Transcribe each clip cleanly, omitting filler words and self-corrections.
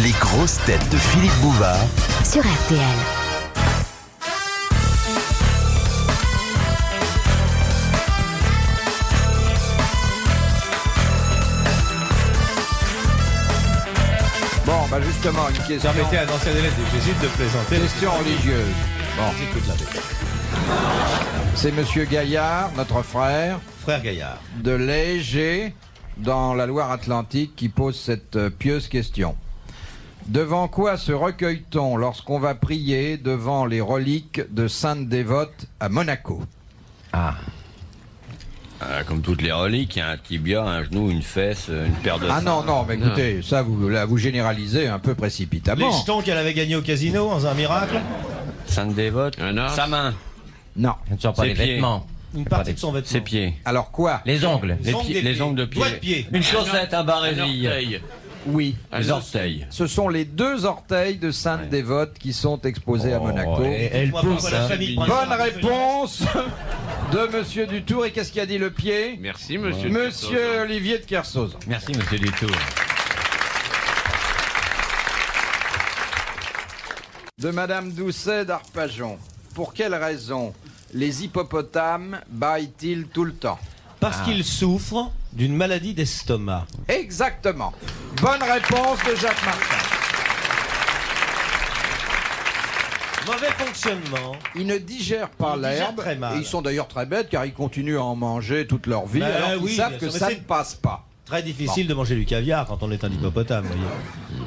Les grosses têtes de Philippe Bouvard sur RTL. Bon, bah justement, une question. Permettez à un ancien élève des Jésuites de plaisanter. Question religieuse. Bon, J'écoute la bête. c'est Monsieur Gaillard, notre frère, Frère Gaillard. de Léger, dans la Loire-Atlantique, qui pose cette pieuse question. Devant quoi se recueille-t-on lorsqu'on va prier devant les reliques de saintes dévotes à Monaco? Comme toutes les reliques, il y a un tibia, un genou, une fesse, une paire de... Ah non, non, mais écoutez, ça, vous généralisez un peu précipitamment. Les jetons qu'elle avait gagnés au casino, en faisant un miracle. Sainte dévote, sa main, Non. Ce ne sont pas Ses les pieds. vêtements. Une partie de son vêtement. ses pieds, Alors quoi? Les ongles. Les ongles des les pieds. ongles de pied, Doigts de pied. une chaussette, un barrésille, Oui. les orteils. Ce sont les deux orteils de saintes dévotes qui sont exposés à Monaco. Elle Moi, pousse. pourquoi la famille Bonne principale réponse de Monsieur Dutour. Et qu'est-ce qu'il a dit le pied? Merci, monsieur. Monsieur Olivier de Kersauzon. Merci, monsieur Dutour. De Madame Doucet d'Arpajon. Pour quelle raison les hippopotames bâillent-ils tout le temps? Parce qu'il souffre d'une maladie d'estomac. Exactement. Bonne réponse de Jacques Martin. Mauvais fonctionnement. Ils ne digèrent pas Ils digèrent l'herbe. très mal. Et ils sont d'ailleurs très bêtes car ils continuent à en manger toute leur vie. Ben alors qu'ils oui, savent bien que sûr, ça mais ne c'est- passe pas. Très difficile de manger du caviar quand on est un hippopotame, vous voyez.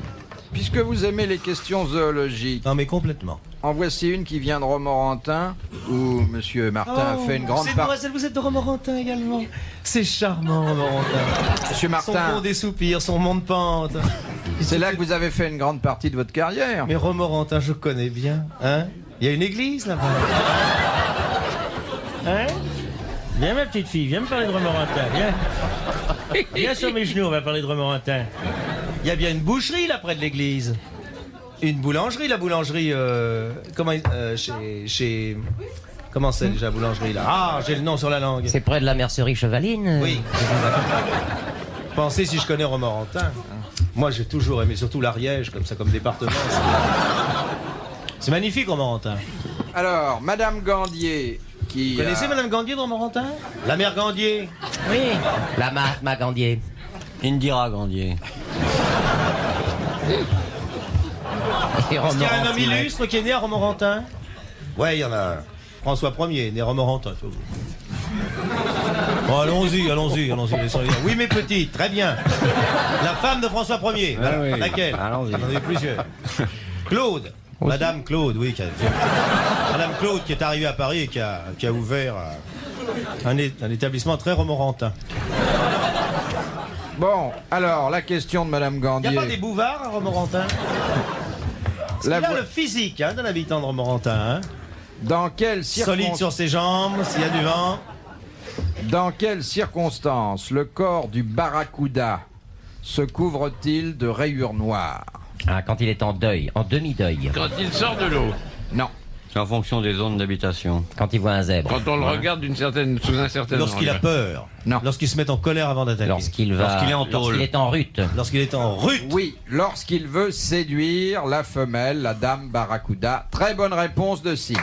Puisque vous aimez les questions zoologiques, Non mais complètement. en voici une qui vient de Romorantin, où Monsieur Martin a fait une grande part. Mademoiselle, vous êtes de Romorantin également. C'est charmant, Romorantin. Monsieur Son Martin, pont des soupirs, son mont de pente. c'est là que vous avez fait une grande partie de votre carrière. Mais Romorantin, je connais bien. Hein? Il y a une église là-bas. Hein? Viens ma petite fille, viens me parler de Romorantin, viens. Viens sur mes genoux, on va parler de Romorantin. Il y a bien une boucherie là près de l'église. Une boulangerie, la boulangerie. Chez. Comment c'est déjà la boulangerie là? Ah, j'ai le nom sur la langue. C'est près de la mercerie Chevaline. Oui. Pensez si je connais Romorantin. Moi j'ai toujours aimé, surtout l'Ariège, comme ça, comme département. C'est magnifique Romorantin. Alors, Madame Gandier, qui. Vous connaissez Madame Gandier de Romorantin? La mère Gandier. Oui. La Mahatma Gandier. Indira Grandier. Et Est-ce qu'il y a un homme Romorantin. illustre qui est né à Romorantin? Ouais, il y en a un. François Ier, né à Romorantin. Bon, allons-y. laissons-les dire. Oui, mes petites, très bien. La femme de François Ier. Ah oui. Laquelle? Allons-y. J'en ai plusieurs. Claude. Madame Claude, oui. Madame Claude qui est arrivée à Paris et qui a ouvert un établissement très romorantin. Bon, alors, la question de Madame Il n'y Gandier. a pas des bouvards à Romorantin? La Il a vo- le physique d'un habitant de Romorantin. Hein? Dans quelles Solide sur ses jambes, s'il y a du vent. Dans quelles circonstances le corps du barracuda se couvre-t-il de rayures noires? Ah, quand il est en deuil, en demi-deuil. Quand il sort de l'eau, Non. C'est en fonction des zones d'habitation. Quand il voit un zèbre. quand on le regarde sous un certain Lorsqu'il a angle. peur. Non. Lorsqu'il se met en colère avant d'attaquer. Lorsqu'il est en tôle. Lorsqu'il est en rute. Lorsqu'il est en rut. Oui, lorsqu'il veut séduire la femelle, la dame barracuda. Très bonne réponse de Sim.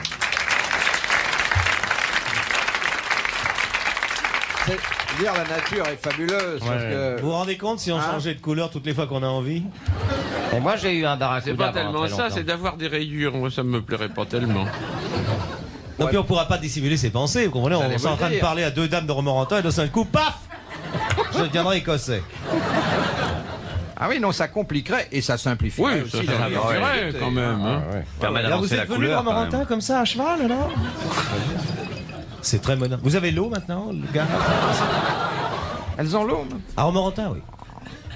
C'est dire la nature est fabuleuse. Parce que Vous vous rendez compte si on Hein? changeait de couleur toutes les fois qu'on a envie? Et moi, j'ai eu un barracuda. C'est pas pendant tellement très ça, longtemps. c'est d'avoir des rayures. Moi, ça me plairait pas tellement. Non, puis on pourra pas dissimuler ses pensées, vous comprenez? J'allais On est vous en le train de dire. parler à deux dames de Romorantin et d'un seul coup, paf! Je deviendrai écossais. ah oui, non, ça compliquerait et ça simplifierait Oui, ça aussi la vie. simplifierait quand même. hein. Permet Alors vous d'avancer la êtes venu de couleur. quand Romorantin même. comme ça à cheval, alors? C'est très moderne. Vous avez l'eau maintenant, le gars? Elles ont l'eau. À Romorantin, oui.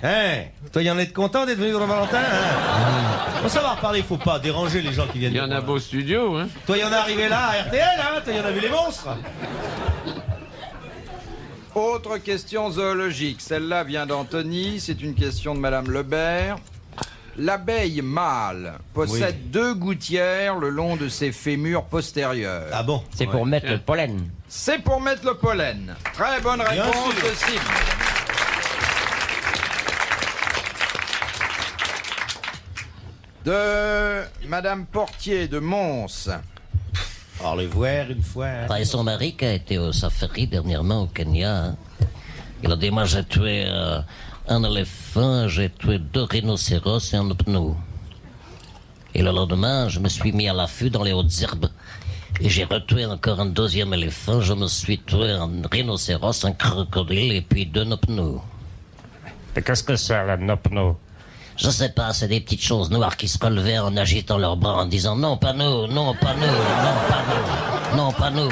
Hein? Toi, y en êtes content d'être venu de Romorantin, hein? Faut savoir parler, faut pas déranger les gens qui viennent. Il y en a beau studio, hein. Toi, y en a arrivé là à RTL, hein? Toi, y en a vu les monstres? Autre question zoologique. Celle-là vient d'Anthony. C'est une question de Madame Lebert. L'abeille mâle possède deux gouttières le long de ses fémurs postérieurs. Ah bon? C'est pour mettre le pollen. C'est pour mettre le pollen. Très bonne réponse sûr. de Sim. De Madame Portier de Mons. Alors, les voir une fois. Hein. Ah, et son mari qui a été au safari dernièrement au Kenya, hein. Il a dit, moi j'ai tué un éléphant, j'ai tué 2 rhinocéros et un pneu. Et le lendemain, je me suis mis à l'affût dans les hautes herbes. Et j'ai retué encore un 2e éléphant, je me suis tué un rhinocéros, un crocodile et puis 2 nopnous. Et qu'est-ce que c'est, la nopno? Je sais pas, c'est des petites choses noires qui se relevaient en agitant leurs bras en disant non, pas nous, non, pas nous, non, pas nous, non, pas nous.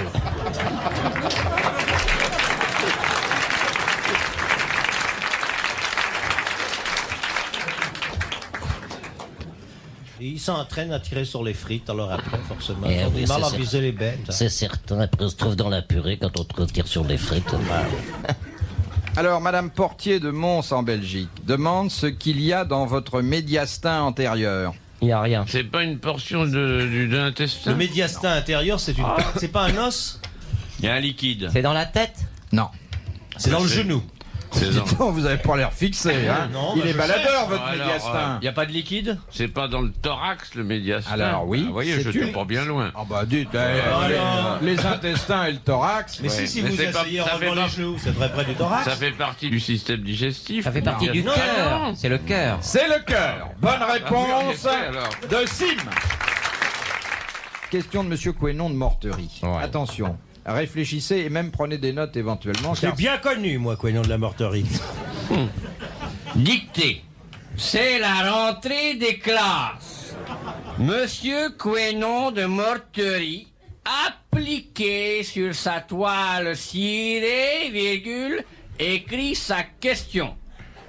Et ils s'entraînent à tirer sur les frites, alors après, forcément. Eh Ils ont oui, du mal à c'est viser les bêtes. C'est certain, après on se trouve dans la purée quand on tire sur les frites. Alors, Madame Portier de Mons en Belgique demande ce qu'il y a dans votre médiastin antérieur. Il n'y a rien. C'est pas une portion de l'intestin? Le médiastin intérieur, c'est c'est pas un os, Il y a un liquide. C'est dans la tête? Non. c'est dans le genou. C'est dans... Non, vous avez pas l'air fixé, hein. Non, Il bah, est je baladeur, votre Alors, médiastin. Il n'y a pas de liquide? C'est pas dans le thorax, le médiastin? Alors, oui, Vous voyez, c'est je une- n'étais pas bien loin. Ah bah dites, alors. les intestins et le thorax. Mais ouais. si Mais vous c'est pas- essayez en ça fait relevant pas- les genoux, c'est très près du thorax. Ça fait partie du système digestif. Ça fait partie du Non, cœur. non. C'est le cœur. C'est le cœur. Bonne Ah, oui, en réponse effet, alors. de Sim. Question de Monsieur Quénon de Morterie. Ouais. Attention, réfléchissez et même prenez des notes éventuellement. Je l'ai car- bien connu, moi, Quénon de la Morterie. Dictée. C'est la rentrée des classes. Monsieur Quénon de Morterie, appliqué sur sa toile cirée, virgule, écrit sa question.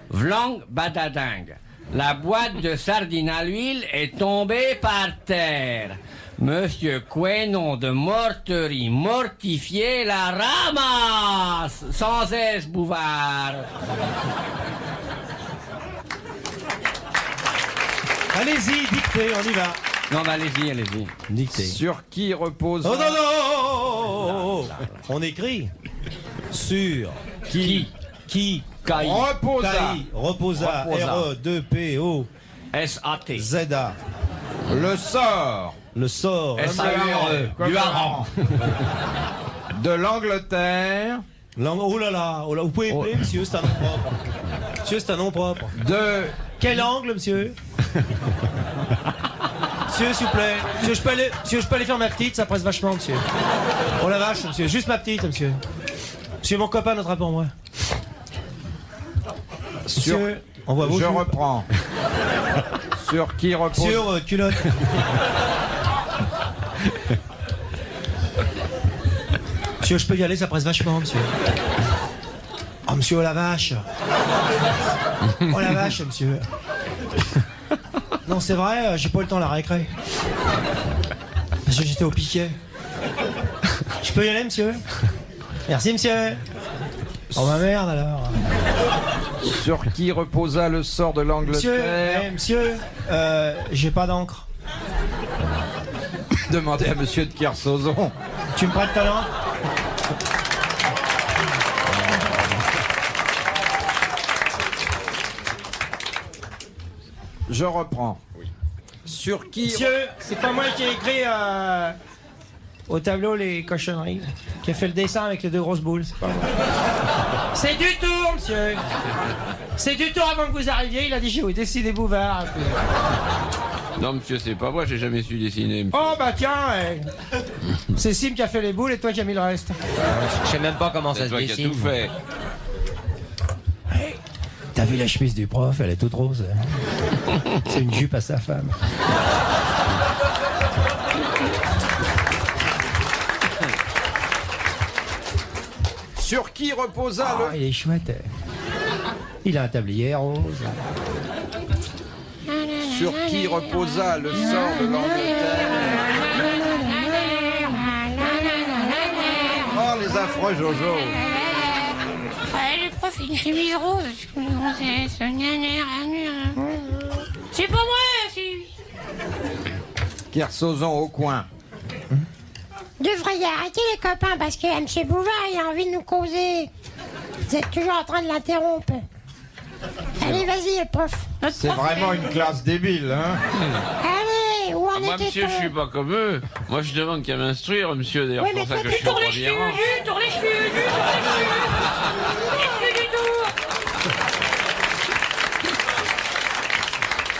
Vlang badadang. La boîte de sardines à l'huile est tombée par terre. Monsieur Quénon de Morterie, mortifié, la ramasse. Sans aise, Bouvard. Allez-y, dictez, on y va. Non, bah, allez-y, allez-y. Dictez. Sur qui repose Oh non, non, oh, oh, oh. On écrit sur Qui Kai, Reposa. Kai, Reposa, Reposa. R-E-2-P-O, S-A-T. Z-A. le sort Le sort. S-A-U-R-E. Du hareng. de l'Angleterre Oh là là, oh là, vous pouvez appeler, monsieur, c'est un nom propre. Monsieur, c'est un nom propre. de Quel angle, monsieur? Monsieur, s'il vous plaît. Monsieur, je peux aller faire ma petite, ça presse vachement, monsieur. Oh la vache, monsieur, juste ma petite, monsieur. Monsieur, mon copain notera pour moi. sur Monsieur, on voit vos je joues. reprends. Sur qui repose Sur culotte. Monsieur, je peux y aller, ça presse vachement, monsieur. Oh, monsieur, oh la vache. Oh la vache, monsieur. Non, c'est vrai, j'ai pas eu le temps de la récré. Parce que j'étais au piquet. Je peux y aller, monsieur? Merci, monsieur. Oh, ma merde, alors. sur qui reposa le sort de Monsieur, l'Angleterre. monsieur, j'ai pas d'encre. Demandez à Monsieur de Kersozon. Tu me prêtes ta lampe? Je reprends. Sur qui Monsieur, c'est pas moi qui ai écrit au tableau les cochonneries. Qui a fait le dessin avec les 2 grosses boules. C'est pas moi. C'est du tour, monsieur. C'est du tour avant que vous arriviez. Il a dit j'ai oui, décidez Bouvard. Non, monsieur, c'est pas moi, j'ai jamais su dessiner. monsieur. Oh bah tiens, c'est Sim qui a fait les boules et toi qui as mis le reste. Je sais même pas comment ça C'est se toi qui as dessine. tout fait. T'as vu la chemise du prof, elle est toute rose. C'est une jupe à sa femme. Sur qui reposa Ah, le il est chouette. Il a un tablier rose. sur qui reposa le sort de l'Angleterre. Oh les affreux Jojo. Le prof, il chemise rose. C'est pas moi, c'est lui. Kersozon au coin. Devriez arrêter les copains parce que M. Bouvard, il a envie de nous causer. Vous êtes toujours en train de l'interrompre. Allez, vas-y, le prof. C'est vraiment une classe débile, hein. Allez, où en Moi, était-on? monsieur, je suis pas comme eux. Moi, je demande qu'à m'instruire, monsieur. D'ailleurs, Oui, c'est mais pour ça toi, que tu je suis au tournes les premier cheveux, rang. tourne les cheveux,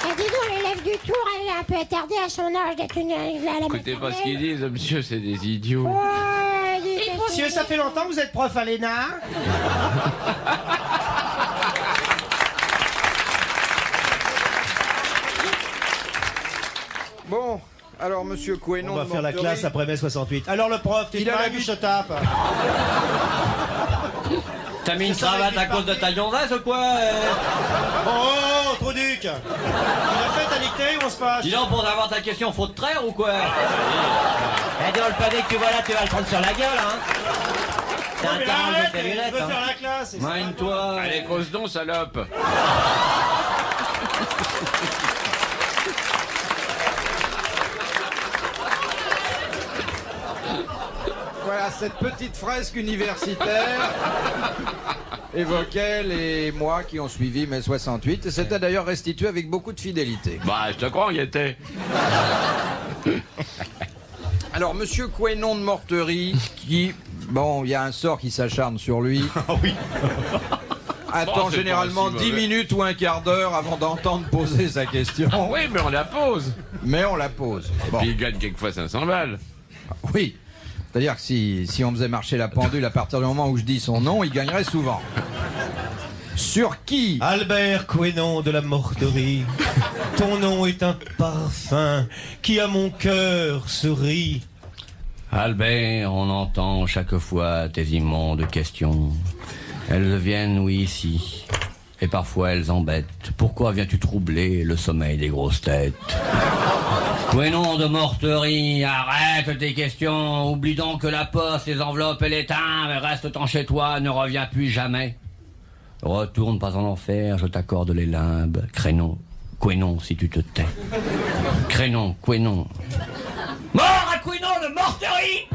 Et dis donc, l'élève du Tour, elle est un peu attardée à son âge d'être une... Écoutez pas ce qu'ils disent, monsieur, c'est des idiots. Ouais, dis- Monsieur, ça fait longtemps que vous êtes prof à l'ENA? Bon, alors monsieur Quenon On va de faire la Morterie, classe après mai 68. Alors le prof, tu Il a te la maries ou bite. je te tape? T'as mis une C'est ça, cravate avec à les cause de ta gonzesse ou quoi Oh, trop duc! Tu l'as fait ta dictée ou on se fâche? Dis donc, pour avoir ta question, faut te traire ou quoi Eh, dans le pavé que tu vois là, tu vas le prendre sur la gueule, hein. T'as Non, un mais temps de arrête, tes il lunettes, veut hein. faire la classe. c'est ça. Mine-toi. Allez, cause donc, salope. Voilà, cette petite fresque universitaire évoquait les mois qui ont suivi mai 68 et c'était d'ailleurs restitué avec beaucoup de fidélité. Bah, je te crois, il était. Alors, monsieur Quenon de Morterie, qui, bon, il y a un sort qui s'acharne sur lui. Ah oui. Attend Bon, c'est généralement pas si 10 mauvais. minutes ou un quart d'heure avant d'entendre poser sa question. Oui, mais on la pose. Mais on la pose. Bon, Puis il gagne quelquefois 500 balles. oui. C'est-à-dire que si on faisait marcher la pendule à partir du moment où je dis son nom, il gagnerait souvent. Sur qui Albert Quenon de la Morterie, ton nom est un parfum qui à mon cœur se rit. Albert, on entend chaque fois tes immondes questions. Elles viennent, oui, ici. Et parfois elles embêtent. Pourquoi viens-tu troubler le sommeil des grosses têtes? Quenon de Morterie, arrête tes questions. Oublie donc que la poste, les enveloppes et les timbres, reste-t'en chez toi, ne reviens plus jamais. Retourne pas en enfer, je t'accorde les limbes. Quenon, si tu te tais. Quenon. Mort à Quenon de Morterie!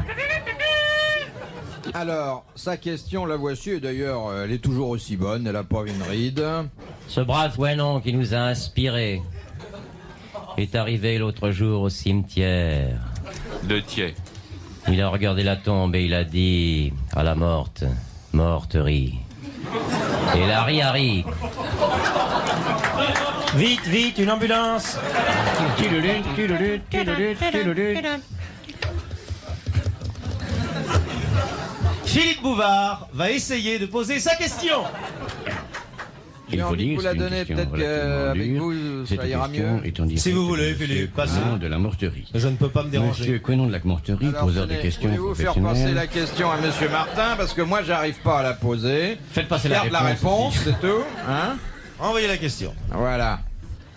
Alors, sa question, la voici, et d'ailleurs, elle est toujours aussi bonne, elle a pas une ride. Ce brave Wénon qui nous a inspirés est arrivé l'autre jour au cimetière. De Thiers. Il a regardé la tombe et il a dit à la morterie. Et la ri. Vite, vite, une ambulance. Philippe Bouvard va essayer de poser sa question. J'ai envie de vous la donner, peut-être qu'avec vous, ça ira mieux. Si vous voulez, Philippe, passez. De la Morterie. Je ne peux pas me déranger. Monsieur Quenon de la Morterie, Alors, poseur de tenez, questions pouvez-vous faire passer professionnelles. la question à monsieur Martin, parce que moi, j'arrive pas à la poser. Faites passer Garde la réponse, aussi. c'est tout. Hein? Envoyez la question. Voilà.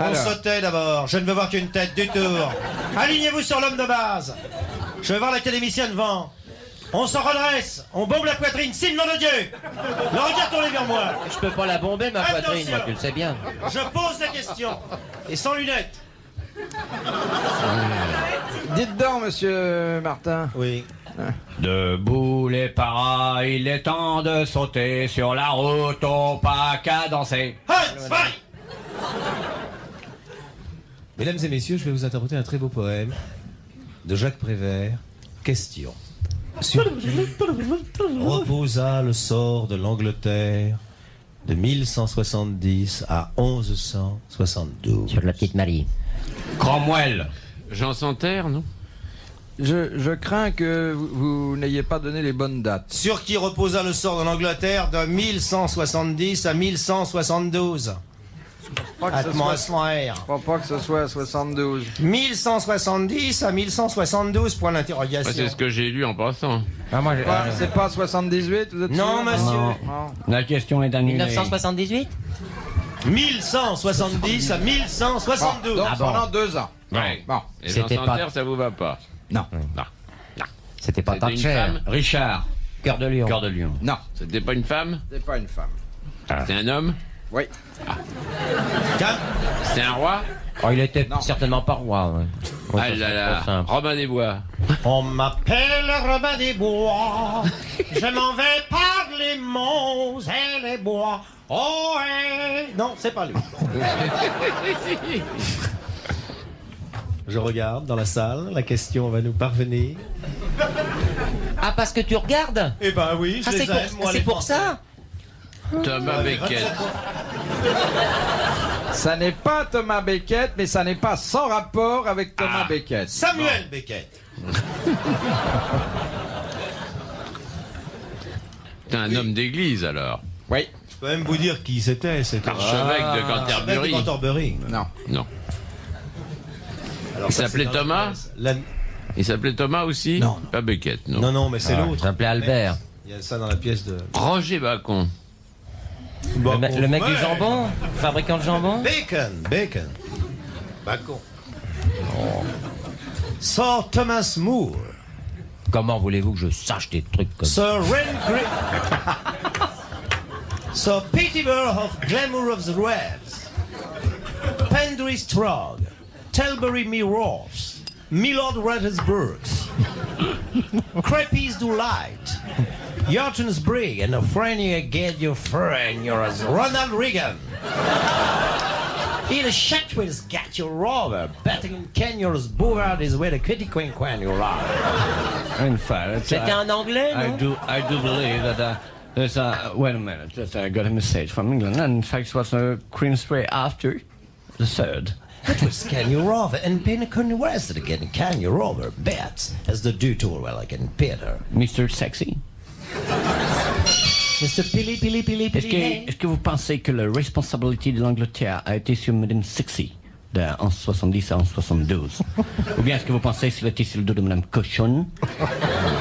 On Alors, sautait d'abord. Je ne veux voir qu'une tête du tour. Alignez-vous sur l'homme de base. Je veux voir l'académicien devant. On s'en redresse. On bombe la poitrine. Signe nom de Dieu. Le regard tourné vers moi. Je peux pas la bomber, ma Attention. poitrine, moi, tu le sais bien. Je pose la question. Et sans lunettes. dites donc, monsieur Martin. Oui. Debout les paras, il est temps de sauter sur la route au pas qu'à danser. Halt, Spy. Mesdames et messieurs, je vais vous interpréter un très beau poème de Jacques Prévert. Question. Sur qui reposa le sort de l'Angleterre de 1170 à 1172. Sur la petite Marie. Cromwell. Jean Santerre, non? Je crains que vous n'ayez pas donné les bonnes dates. Sur qui reposa le sort de l'Angleterre de 1170 à 1172. Atmosphère. Je crois pas que ce soit 72. 1170 à 1172, point Ouais, d'interrogation. c'est ce que j'ai lu en passant. C'est pas 78, vous êtes Non, sûr? monsieur. Non. La question est annulée. 1978 1170 à 1172. Donc, Ah bon. pendant 2 ans. Ouais. Bon. Et Jean C'était pas- Santerre, ça vous va pas? Non. Non. C'était pas C'était une Thatcher. femme? Richard. Cœur de lion. Cœur de lion. Non, C'était pas une femme? c'est pas une femme. C'est un homme? Oui. C'est un roi? Oh, il était Non. certainement pas roi. Ouais. Ouais, Ah ça, là c'est là, trop simple. Robin des Bois. On m'appelle Robin des Bois. Je m'en vais par les monts et les bois. Oh, hey. Non, c'est pas lui. Je regarde dans la salle, la question va nous parvenir. Ah, parce que tu regardes? Eh ben oui, je Ah, les c'est aime, pour, moi, c'est les pour Français. ça? Thomas Becket. Ça n'est pas Thomas Becket, mais ça n'est pas sans rapport avec Thomas Becket. Samuel Beckett. T'es un homme d'église alors. Oui. Je peux même vous dire qui c'était. C'était Archevêque de Canterbury. de Canterbury. Non. Non. Alors, Il ça, s'appelait c'est dans Thomas la pièce. La- Il s'appelait Thomas aussi? Non, non. Pas Becket, non. Non, non, mais c'est Ah, l'autre. il s'appelait Albert. Il y a ça dans la pièce de. Roger Bacon. Le mec du jambon? Fabricant de jambon? Bacon. Bacon. Sir Thomas Moore. Comment voulez-vous que je sache des trucs comme ça? Sir Ren Sir Pettiver of Glamour of the Reds. Pendry Strog. Telbury Mirrors. Milord Rattlesburgs. Crepes Delight. Yarton's Brig and a friend you get your friend, you're as Ronald Reagan. Il Shatwell's got your rover, betting in Kenyon's Bouvard is where the kitty queen you are. In fact, C'était un anglais, non? I do believe that there's a. Wait a minute, just I got a message from England, and in fact, it was Queensway after the third. It was Can You Rover and Pinnacle West again. Can You Rover bets as the do tour well again Peter. Mr. Sexy. Mr. Pili. Est-ce que vous pensez que la responsabilité de l'Angleterre a été sur Madame Sexy de 1170 à 1172? Ou bien est-ce que vous pensez que c'était sur le dos de Madame Cochon?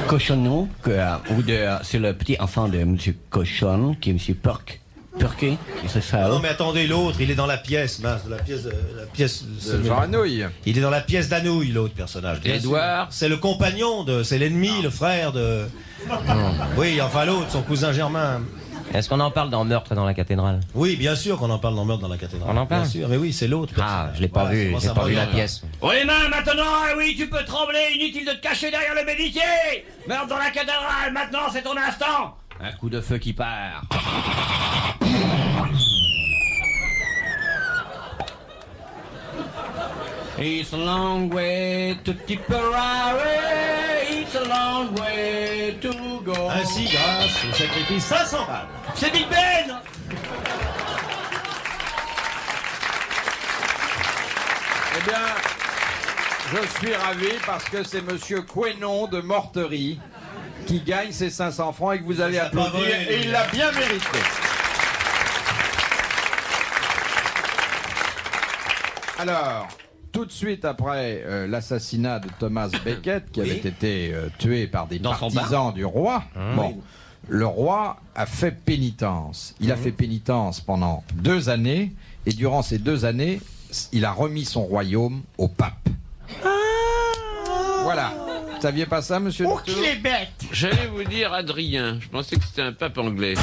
Cochonneau, ou c'est le petit enfant de Monsieur Cochon, qui est Monsieur Perquet, et c'est ça. Non mais attendez, l'autre, il est dans la pièce, mince, la pièce De Jean Anouilh. Il est dans la pièce d'Anouilh, l'autre personnage. bien sûr. Édouard. C'est le compagnon c'est l'ennemi, le frère de. Oui, enfin l'autre, son cousin Germain. Est-ce qu'on en parle dans Meurtre dans la cathédrale? Oui, bien sûr qu'on en parle dans Meurtre dans la cathédrale. On en parle? Bien sûr, mais oui, c'est l'autre. Ah, personnage. je l'ai pas Voilà, c'est vu, pour j'ai ça, pas moi, vu la voilà. pièce. Oh les mains maintenant, oui, tu peux trembler, inutile de te cacher derrière le bénitier. Meurtre dans la cathédrale, maintenant c'est ton instant. Un coup de feu qui part. It's a long way to Tipperary, it's a long way to go. Ainsi, grâce au sacrifice, 500 balles. C'est Big Ben. Eh bien, je suis ravi parce que c'est Monsieur Quénon de Morterie qui gagne ses 500 francs et que vous allez Ça a pas applaudir. volé, Et il l'a bien mérité. Alors, tout de suite après l'assassinat de Thomas Becket, qui avait été tué par des Dans son partisans du roi, bon, le roi a fait pénitence. Il a fait pénitence pendant 2 années, et durant ces 2 années, il a remis son royaume au pape. Voilà. Vous saviez pas ça, monsieur Oh, Dutour qu'il est bête! J'allais vous dire Adrien. Je pensais que c'était un pape anglais.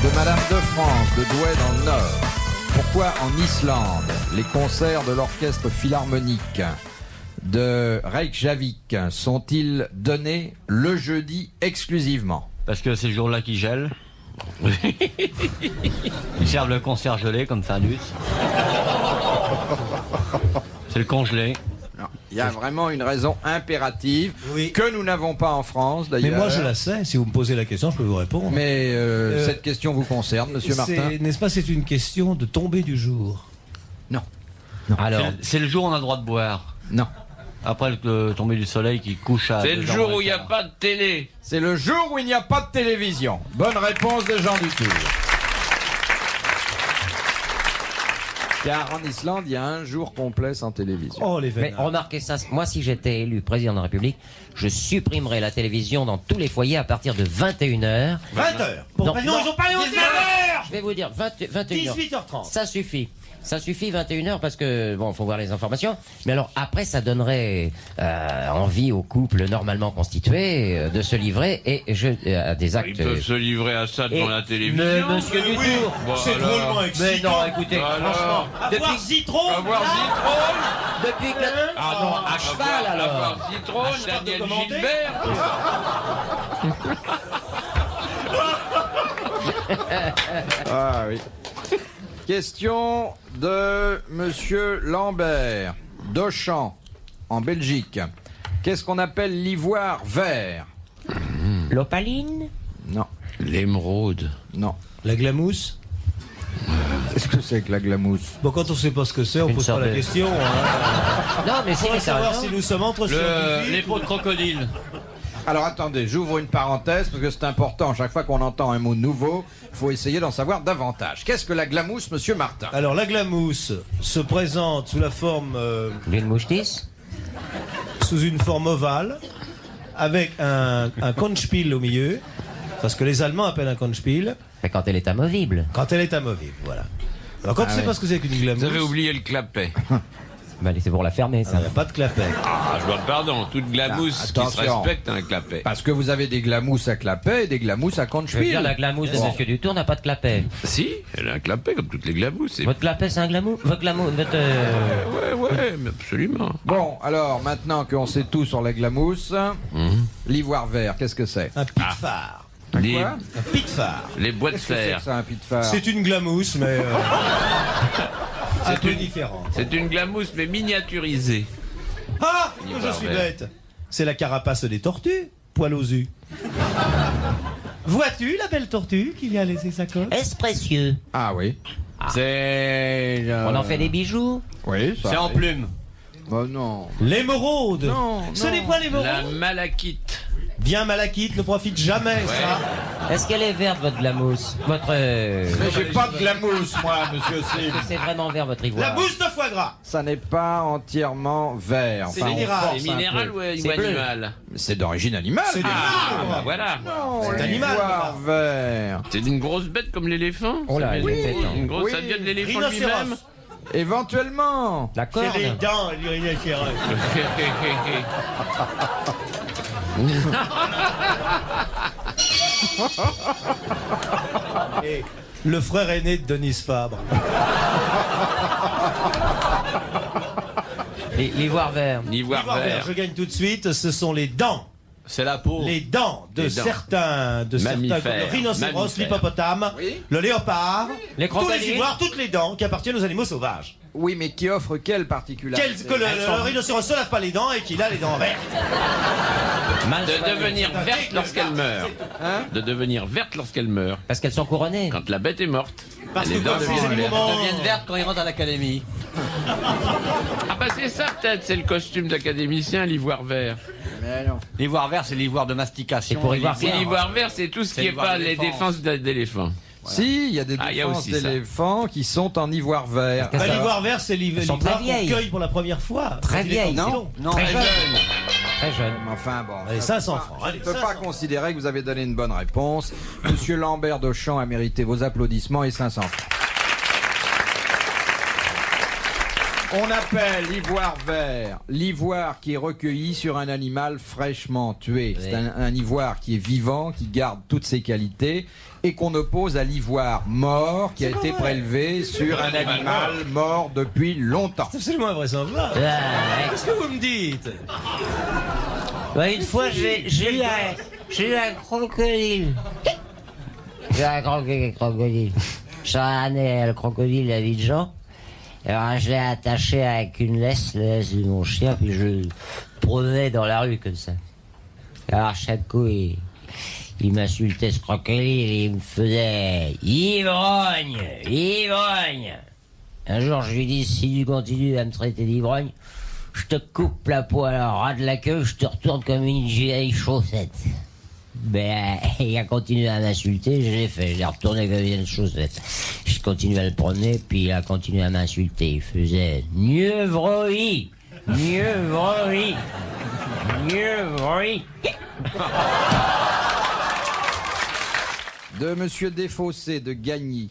De Madame de France, de Douai dans le Nord. Pourquoi en Islande, les concerts de l'orchestre philharmonique de Reykjavik sont-ils donnés le jeudi exclusivement? Parce que c'est le jour-là qui gèle. Ils servent le concert gelé comme Findus. C'est le congelé. Non, il y a vraiment une raison impérative Oui. que nous n'avons pas en France Mais d'ailleurs. moi je la sais, si vous me posez la question, je peux vous répondre. Mais cette question vous concerne, monsieur Martin? N'est-ce pas, c'est une question de tombée du jour. Non. Alors, C'est le jour où on a le droit de boire. Non. Après le tombée du soleil qui couche à. C'est le jour où il n'y a pas de télé. C'est le jour où il n'y a pas de télévision. Bonne réponse de Jean Dutour. Car en Islande, il y a un jour complet sans télévision. Oh les mais vénards. remarquez ça, moi si j'étais élu président de la République, je supprimerais la télévision dans tous les foyers à partir de 21h. 20h. Non, Non, non. ils ont pas eu au 19h. Je vais vous dire, 21h. 18h30. Ça suffit. Ça suffit 21h parce que, bon, faut voir les informations. Mais alors, après, ça donnerait envie aux couples normalement constitués de se livrer à des actes. Ils peuvent se livrer à ça devant Et- la télévision. Mais monsieur Dutour, Bon, C'est alors, drôlement mais excitant. non, écoutez, Alors, franchement, Avoir Zitron. Avoir Zitron, depuis que... Ah non, à cheval alors. avoir Zitron, À cheval de Daniel commenter. Gilbert. Ah oui. Question de Monsieur Lambert d'Auchan, en Belgique. Qu'est-ce qu'on appelle l'ivoire vert? L'opaline? Non. L'émeraude. Non. La glamousse? Qu'est-ce que c'est que la glamousse? Bon, quand on sait pas ce que c'est, on Une pose pas sorte la de- question. Hein. Non, mais On va c'est savoir si nous sommes entre scientifiques. Les peaux de crocodile. Alors attendez, j'ouvre une parenthèse parce que c'est important. Chaque fois qu'on entend un mot nouveau, il faut essayer d'en savoir davantage. Qu'est-ce que la glamousse, Monsieur Martin? Alors, la glamousse se présente sous la forme, D'une mouche-tisse? sous une forme ovale, avec un Konspiel au milieu, parce que les Allemands appellent un Konspiel, C'est quand elle est amovible. quand elle est amovible, voilà. Alors, quand tu sais ouais. pas ce que c'est qu'une Vous glamousse, avez oublié le clapet. Bah, c'est pour la fermer, il ça. n'y a pas de clapet. Ah, je demande pardon. Toute glamousse qui se attention. respecte a un clapet. Parce que vous avez des glamousses à clapet et des glamousses à Je veux Konspiel. dire, la glamousse de Bon. Monsieur Dutour n'a pas de clapet. Si, elle a un clapet comme toutes les glamousses. Votre clapet, c'est un glamour? Votre glamour, votre... Ouais, mais absolument. Bon, alors maintenant qu'on sait tout sur la glamousse, l'ivoire vert, qu'est-ce que c'est? Un pitfar. Les, Quoi? Un pitfar. les bois de Qu'est-ce que c'est fer. que ça, un pitfar? C'est une glamousse, mais un peu différente. C'est une glamousse mais miniaturisée. Ah, que je Ivoire suis vert. bête. C'est la carapace des tortues, poil aux yeux. Vois-tu la belle tortue qui vient laisser sa coque? Est-ce précieux? Ah oui. C'est. On en fait des bijoux? Oui, ça. C'est en plume. Oh non. L'émeraude. Non, Ce non. n'est pas l'émeraude. La malachite. Bien malachite ne profite jamais, ça. Est-ce qu'elle est verte, votre glamousse? Votre... Mais j'ai pas de glamousse, moi, monsieur Sim. C'est vraiment vert, votre La ivoire? mousse de foie gras. Ça n'est pas entièrement vert. C'est on minéral. force C'est un minéral peu. ou C'est bleu. animal? C'est d'origine animale. C'est des Ah, livres. bah voilà. Non, C'est animal, l'ivoire vert. C'est une grosse bête comme l'éléphant? Oh là, Ça elle vient- est bête, hein. Une grosse, Oui. ça vient de l'éléphant lui-même? Rhinocéros. Éventuellement. La corne? C'est les dents du rhinocéros. Et le frère aîné de Denise Fabre. L'ivoire vert. L'ivoire Ivoire vert, vert. je gagne tout de suite. Ce sont les dents. C'est la peau. Les dents de Les dents. certains, Mammifères. comme le rhinocéros, Mammifères. l'hippopotame, Oui. le léopard, Les tous les crocodiles. ivoires, toutes les dents qui appartiennent aux animaux sauvages. Oui, mais qui offre quelle particularité? Que le rhinocéros se lave pas les dents et qu'il a les dents vertes. Mal De soigné. devenir C'est un verte tigre, lorsqu'elle regarde, meurt. Hein? De devenir verte lorsqu'elle meurt. Parce qu'elles sont couronnées. Quand la bête est morte. Parce les que dents comme ces deviennent animaux vertes. Deviennent vertes quand ils rentrent à l'académie. Ah bah c'est ça peut-être, c'est le costume d'académicien, l'ivoire vert. Mais non. L'ivoire vert, c'est l'ivoire de mastication. C'est pour ivoire C'est vert. l'ivoire vert, c'est tout ce C'est qui est l'ivoire pas les d'éléphant. défenses d'éléphants. Si, il y a des Ah, il y a défenses aussi ça. d'éléphants qui sont en ivoire vert. Parce que ça- l'ivoire vert, c'est Elles sont l'ivoire très qu'on vieilles. cueille pour la première fois. Très vieilles. Non, Non, Très elle- jeune. Très jeune. Enfin bon. Allez, ça 500 peut francs. pas- Allez, Je ne peux 500. pas considérer que vous avez donné une bonne réponse. Monsieur Lambert d'Auchan a mérité vos applaudissements et 500 francs. On appelle l'ivoire vert l'ivoire qui est recueilli sur un animal fraîchement tué. C'est un ivoire qui est vivant, qui garde toutes ses qualités et qu'on oppose à l'ivoire mort qui a été prélevé sur un animal mort depuis longtemps. C'est absolument invraisemblable. Ah, Qu'est-ce que vous me dites? bah, une fois, j'ai eu un crocodile. J'ai eu un crocodile. Je le crocodile, la vie de Jean. Alors, je l'ai attaché avec une laisse de mon chien, puis je le promenais dans la rue comme ça. Alors, chaque coup, il m'insultait ce crocodile et il me faisait « Ivrogne! Ivrogne !» Un jour, je lui dis « Si tu continues à me traiter d'ivrogne, je te coupe la poêle à ras de la queue, je te retourne comme une vieille chaussette. » Ben, il a continué à m'insulter, je l'ai fait, je l'ai retourné comme une chaussette. Je continue à le promener, puis il a continué à m'insulter. Il faisait « Nievroi! Nievroi! Nievroi! » De Monsieur Desfossés de Gagny.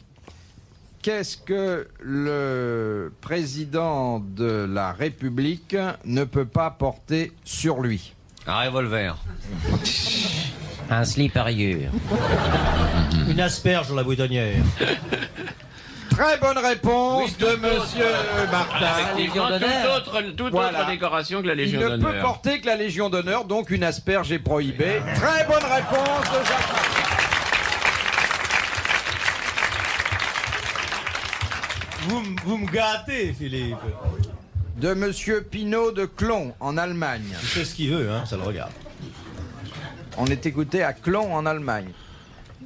Qu'est-ce que le président de la République ne peut pas porter sur lui? Un revolver. Un slip à rayures. Une asperge dans la boutonnière. Très bonne réponse Oui, de tout Monsieur Martin. Effectivement, Légion d'honneur. toute Voilà. autre décoration que la Il Légion ne peut d'honneur. porter que la Légion d'honneur, donc une asperge est prohibée. Très bonne réponse de Jacques Martin. Vous me gâtez, Philippe. De Monsieur Pinault de Clon, en Allemagne. Il fait ce qu'il veut, hein, ça le regarde. On est écouté à Clon, en Allemagne.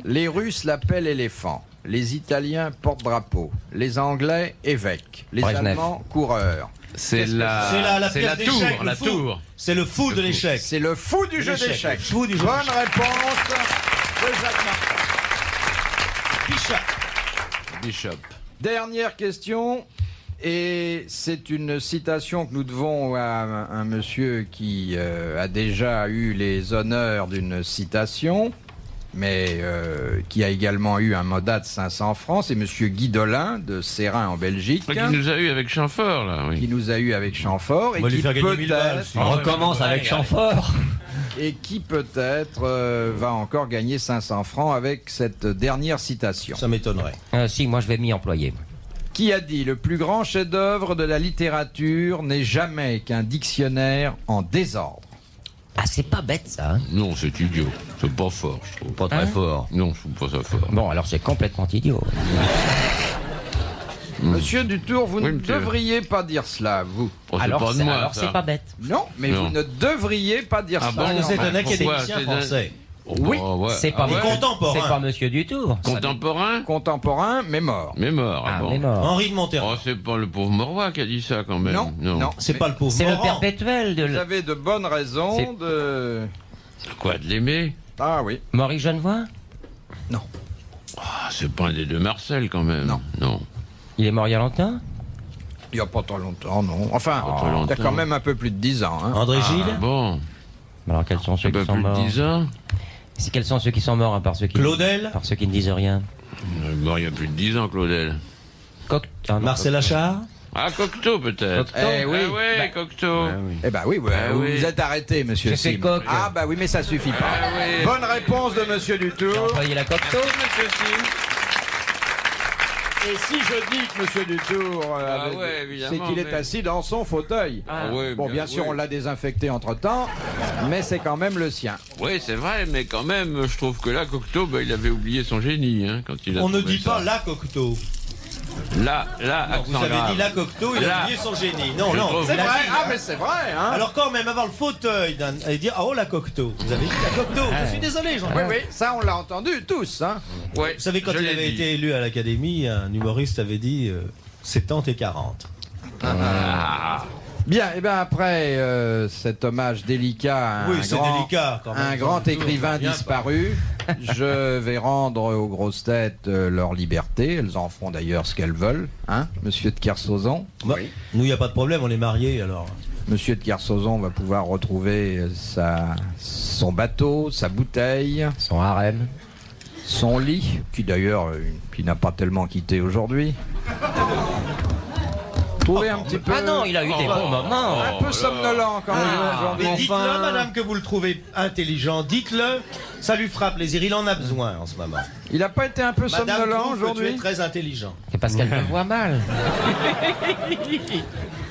Les Russes l'appellent éléphant. Les Italiens porte-drapeau. Les Anglais évêque. Les Brezhnev. Allemands coureurs. C'est la pièce tour, d'échecs, le la fou. tour. C'est le fou de l'échec. C'est le fou du jeu L'échec, d'échecs. le fou du jeu Bonne d'échecs. réponse de Jacques Martin. Bishop. Dernière question. Et c'est une citation que nous devons à un monsieur qui a déjà eu les honneurs d'une citation, mais qui a également eu un mandat de 500 francs. C'est monsieur Guy Dolin de Sérin en Belgique. Qui nous a eu avec Chamfort, là, oui. Qui nous a eu avec Chamfort. On va lui faire gagner 1000 balles. On recommence avec Chamfort. Et qui peut-être va encore gagner 500 francs avec cette dernière citation. Ça m'étonnerait. Si, moi je vais m'y employer. Qui a dit « Le plus grand chef-d'œuvre de la littérature n'est jamais qu'un dictionnaire en désordre ». Ah, c'est pas bête ça. Hein. Non, c'est idiot. C'est pas fort, je trouve. Pas très Hein fort. Non, je trouve pas ça fort. Bon, alors c'est complètement idiot. Monsieur Dutour, vous Oui, ne monsieur. devriez pas dire cela, vous. Oh, c'est alors pas de moi, alors ça. c'est pas bête. Non, mais Non. vous ne devriez pas dire Ah cela. bon, Parce que c'est non, un mais académicien pourquoi? français. Oh, Oui, bah, ouais. C'est pas, Ah ouais. contemporain. C'est pas Monsieur Dutour. Contemporain. Contemporain, mais mort. Mais mort, Ah, bon. mais mort. Henri de Montherlant. Oh, c'est pas le pauvre Morois qui a dit ça, quand même. Non, non. C'est mais pas le pauvre C'est le Morand. perpétuel de Vous avez de bonnes raisons C'est- de... Quoi, de l'aimer? Ah oui. Maurice Genevoix. Ah, c'est pas un des deux Marcel, quand même. Non. Non. Il est mort il y a longtemps. Il n'y a pas trop longtemps, non. Enfin, Pas trop il y a longtemps. quand même un peu plus de 10 ans. Hein. André Ah, Gilles. bon. Alors quels sont ceux C'est pas qui sont plus de morts 10 ans. C'est quels sont ceux qui sont morts à part ceux qui Claudel. par ceux qui ne disent rien. Il est mort il y a plus de 10 ans, Claudel. Marcel Achard. Ah, Cocteau, peut-être. Cocteau. Eh oui. Ah ouais, Cocteau. Eh ben oui, Ah vous oui. vous êtes arrêté, monsieur J'ai fait Sim. coq. Ah bah oui, mais ça suffit pas. Ah oui. Bonne réponse de monsieur Dutour. Employé la Cocteau. Monsieur Sim. Et si je dis que monsieur Dutour, Ah ouais, évidemment, c'est qu'il est mais- assis dans son fauteuil. Ah ouais, Bon, bien sûr, oui. on l'a désinfecté entre-temps, mais c'est quand même le sien. Oui, c'est vrai, mais quand même, je trouve que là, Cocteau, bah, il avait oublié son génie, hein, quand il a On ne trouvé dit ça. pas la Cocteau. Là, Non, accent vous avez grave. dit la Cocteau, il Là. a oublié son génie. Non, Je non, trouve- c'est C'est vrai. vrai, ah mais c'est vrai, hein. Alors quand même avoir le fauteuil et dire oh la Cocteau. Vous avez dit la Cocteau. Je suis désolé, Jean. Oui, oui, ça on l'a entendu tous, hein. Ouais, Vous savez quand je il l'ai avait dit. été élu à l'Académie, un humoriste avait dit 70 et 40. Bien, et bien après cet hommage délicat à Oui, c'est délicat, quand même. un grand Dutour, écrivain bien disparu, je vais rendre aux grosses têtes leur liberté. Elles en feront d'ailleurs ce qu'elles veulent, hein, monsieur de Kersauzon. Bah, nous, il n'y a pas de problème, on est mariés alors. Monsieur de Kersauzon va pouvoir retrouver son bateau, sa bouteille, Son harem. son lit, qui d'ailleurs qui n'a pas tellement quitté aujourd'hui. Trouver un petit peu... Ah non, il a eu des bons moments. un peu somnolent quand même aujourd'hui. Mais dites-le, Enfin, madame, que vous le trouvez intelligent. Dites-le, ça lui fera plaisir. Il en a besoin en ce moment. il n'a pas été un peu Madame somnolent trouve que tu es aujourd'hui. très intelligent. C'est parce qu'elle me voit mal.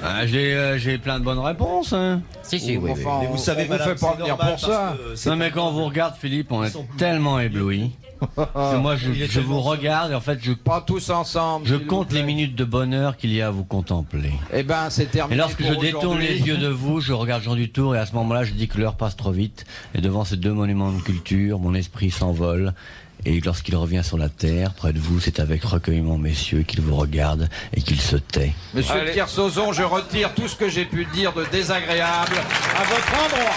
Ah, j'ai plein de bonnes réponses. Hein. Si, si, oui. Enfin, Mais vous savez, on madame, vous fait pas c'est venir normal pour ça. parce que c'est Non mais quand on vous regarde, Philippe, on est sont- tellement éblouis. Que moi, Il est je vous tellement regarde et en fait, Pas tous ensemble. je s'il compte vous les plaît. minutes de bonheur qu'il y a à vous contempler. Eh ben, c'est terminé. Et lorsque pour je détourne aujourd'hui. les yeux de vous, je regarde Jean Dutour et à ce moment-là, je dis que l'heure passe trop vite. Et devant ces deux monuments de culture, mon esprit s'envole. Et lorsqu'il revient sur la terre, près de vous, c'est avec recueillement, messieurs, qu'il vous regarde et qu'il se tait. Monsieur Allez. de Kersauzon, je retire tout ce que j'ai pu dire de désagréable à votre endroit.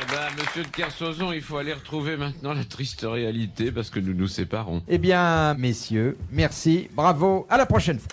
Eh ben, monsieur de Kersauzon, il faut aller retrouver maintenant la triste réalité parce que nous nous séparons. Eh bien, messieurs, merci, bravo, à la prochaine fois.